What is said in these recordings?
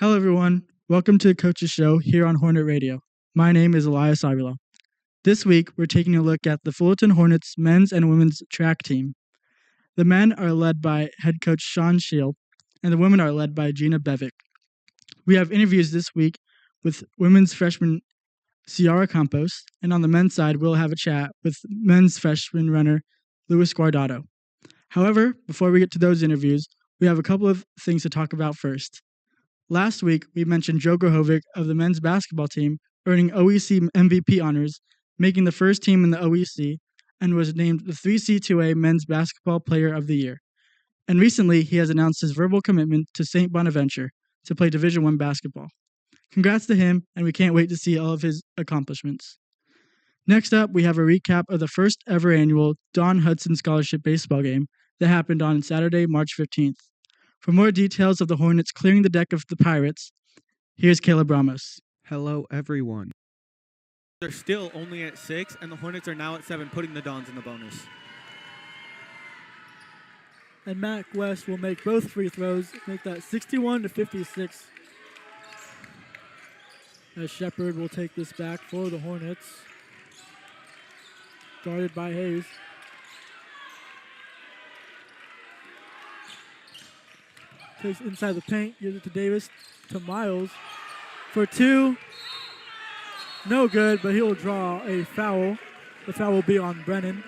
Hello, everyone. Welcome to the Coach's Show here on Hornet Radio. My name is Elias Avila. This week, we're taking a look at the Fullerton Hornets men's and women's track team. The men are led by head coach Sean Shield, and the women are led by Gina Bevick. We have interviews this week with women's freshman Ciara Campos, and on the men's side, we'll have a chat with men's freshman runner Luis Guardado. However, before we get to those interviews, we have a couple of things to talk about first. Last week, we mentioned Joe Grahovic of the men's basketball team earning OEC MVP honors, making the first team in the OEC, and was named the 3C2A Men's Basketball Player of the Year. And recently, he has announced his verbal commitment to St. Bonaventure to play Division I basketball. Congrats to him, and we can't wait to see all of his accomplishments. Next up, we have a recap of the first ever annual Don Hudson Scholarship Baseball game that happened on Saturday, March 15th. For more details of the Hornets clearing the deck of the Pirates, here's Caleb Ramos. Hello, everyone. They're still only at 6, and the Hornets are now at 7, putting the Dons in the bonus. And Mac West will make both free throws, make that 61-56. As Shepard will take this back for the Hornets. Guarded by Hayes. Takes inside the paint, gives it to Davis, to Miles for 2. No good, but he'll draw a foul. The foul will be on Brennan.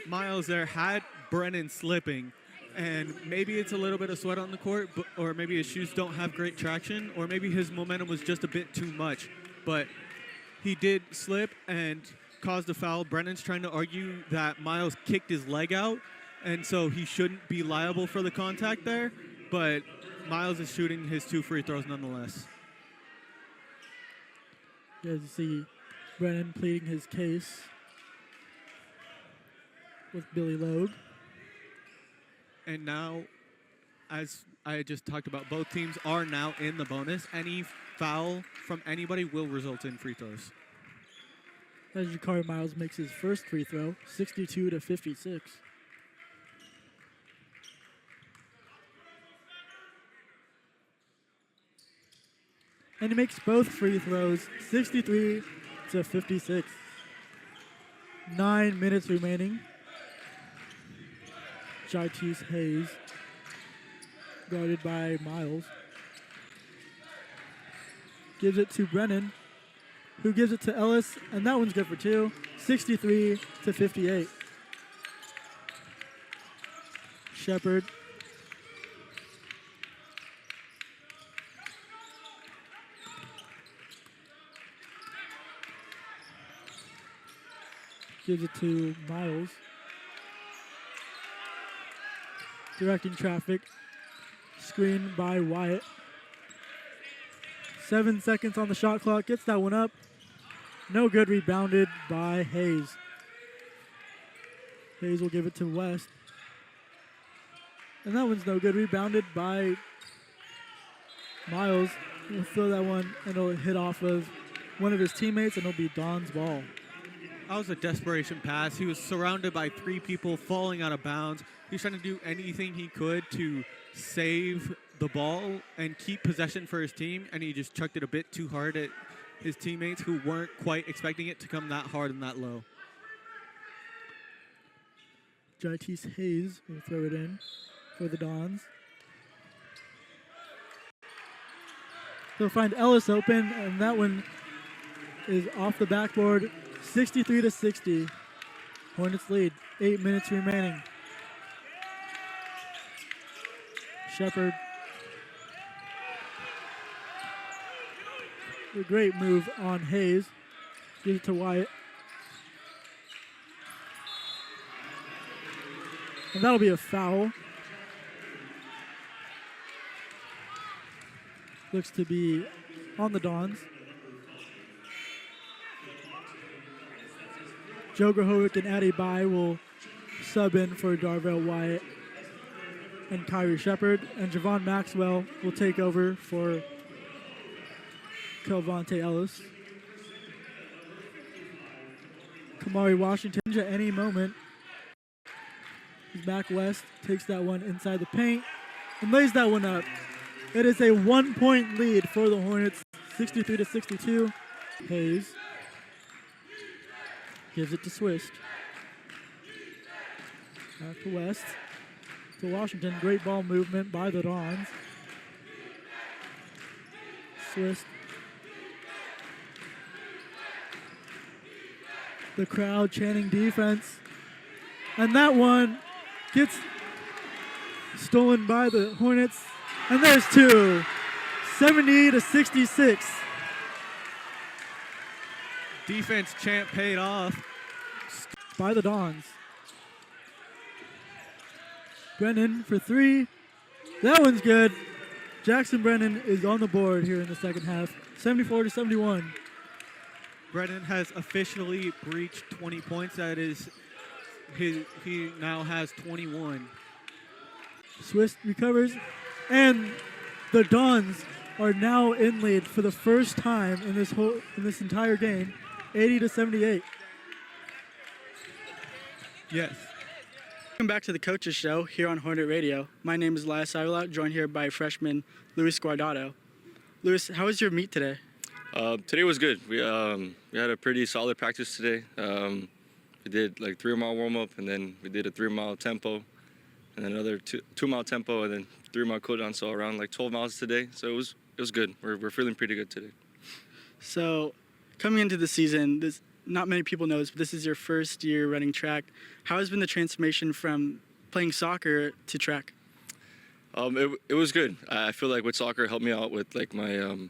Miles there had Brennan slipping, and maybe it's a little bit of sweat on the court, or maybe his shoes don't have great traction, or maybe his momentum was just a bit too much. But he did slip and caused a foul. Brennan's trying to argue that Miles kicked his leg out, and so he shouldn't be liable for the contact there, but Miles is shooting his 2 free throws nonetheless. As you see, Brennan pleading his case with Billy Logue. And now, as I just talked about, both teams are now in the bonus. Any foul from anybody will result in free throws. As Jakari Miles makes his first free throw, 62-56. And he makes both free throws, 63-56. 9 minutes remaining. Jartis Hayes, guarded by Miles. Gives it to Brennan, who gives it to Ellis, and that one's good for 2, 63-58. Shepard. Gives it to Miles. Directing traffic. Screen by Wyatt. 7 seconds on the shot clock. Gets that one up. No good. Rebounded by Hayes. Hayes will give it to West. And that one's no good. Rebounded by Miles. He'll throw that one and it'll hit off of one of his teammates and it'll be Don's ball. That was a desperation pass. He was surrounded by 3 people falling out of bounds. He was trying to do anything he could to save the ball and keep possession for his team, and he just chucked it a bit too hard at his teammates who weren't quite expecting it to come that hard and that low. Jartis Hayes will throw it in for the Dons. They'll find Ellis open, and that one is off the backboard. 63-60. Hornets lead. 8 minutes remaining. Shepard. A great move on Hayes. Gives it to Wyatt. And that'll be a foul. Looks to be on the Dons. Joe Grahovic and Addie Bai will sub in for Darvell Wyatt and Kyrie Shepard. And Javon Maxwell will take over for Kelvonte Ellis. Kamari Washington at any moment. He's back west, takes that one inside the paint. and lays that one up. It is a 1-point lead for the Hornets, 63-62. Hayes gives it to Swiss. Back to West. To Washington. Great ball movement by the Dons. Swiss. The crowd chanting defense. And that one gets stolen by the Hornets. And there's two. 70-66. Defense chant paid off. By the Dons. Brennan for three. That one's good. Jackson Brennan is on the board here in the second half. 74-71. Brennan has officially breached 20 points. That is, he now has 21. Swiss recovers, and the Dons are now in lead for the first time in this entire game, 80-78. Yes. Welcome back to the Coaches Show here on Hornet Radio. My name is Elias Avila, joined here by freshman Luis Guardado. Luis, how was your meet today? Today was good. We had a pretty solid practice today. We did like 3-mile warm-up, and then we did a 3-mile tempo, and then another 2-mile tempo, and then 3-mile cooldown. So around like 12 miles today. So it was good. We're feeling pretty good today. So coming into the season, not many people know this, but this is your first year running track. How has been the transformation from playing soccer to track? It was good. I feel like with soccer, it helped me out with like my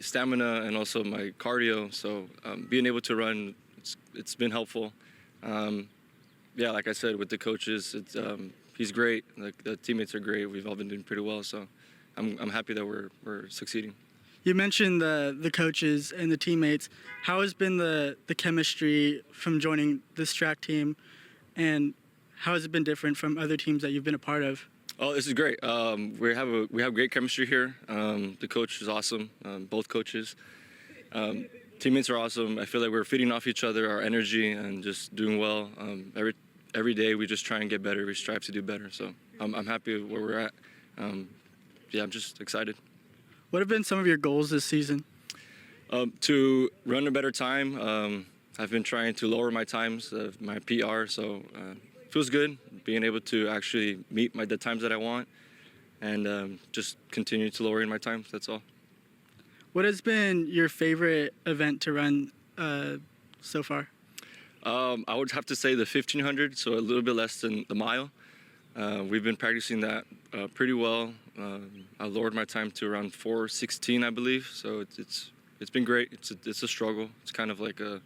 stamina and also my cardio. So being able to run, it's been helpful. Yeah, like I said, with the coaches, he's great. Like the teammates are great. We've all been doing pretty well. So I'm happy that we're succeeding. You mentioned the coaches and the teammates. How has been the chemistry from joining this track team, and how has it been different from other teams that you've been a part of? Oh, this is great. We have great chemistry here. The coach is awesome. Both coaches. Teammates are awesome. I feel like we're feeding off each other, our energy, and just doing well. Every day we just try and get better. We strive to do better. So I'm happy with where we're at. Yeah, I'm just excited. What have been some of your goals this season? To run a better time. I've been trying to lower my times, my PR, so it feels good being able to actually meet the times that I want, and just continue to lower my times, that's all. What has been your favorite event to run so far? I would have to say the 1500, so a little bit less than the mile. We've been practicing that pretty well. I lowered my time to around 4:16, I believe. So it's been great. It's a struggle. It's kind of like a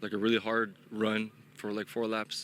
really hard run for like 4 laps.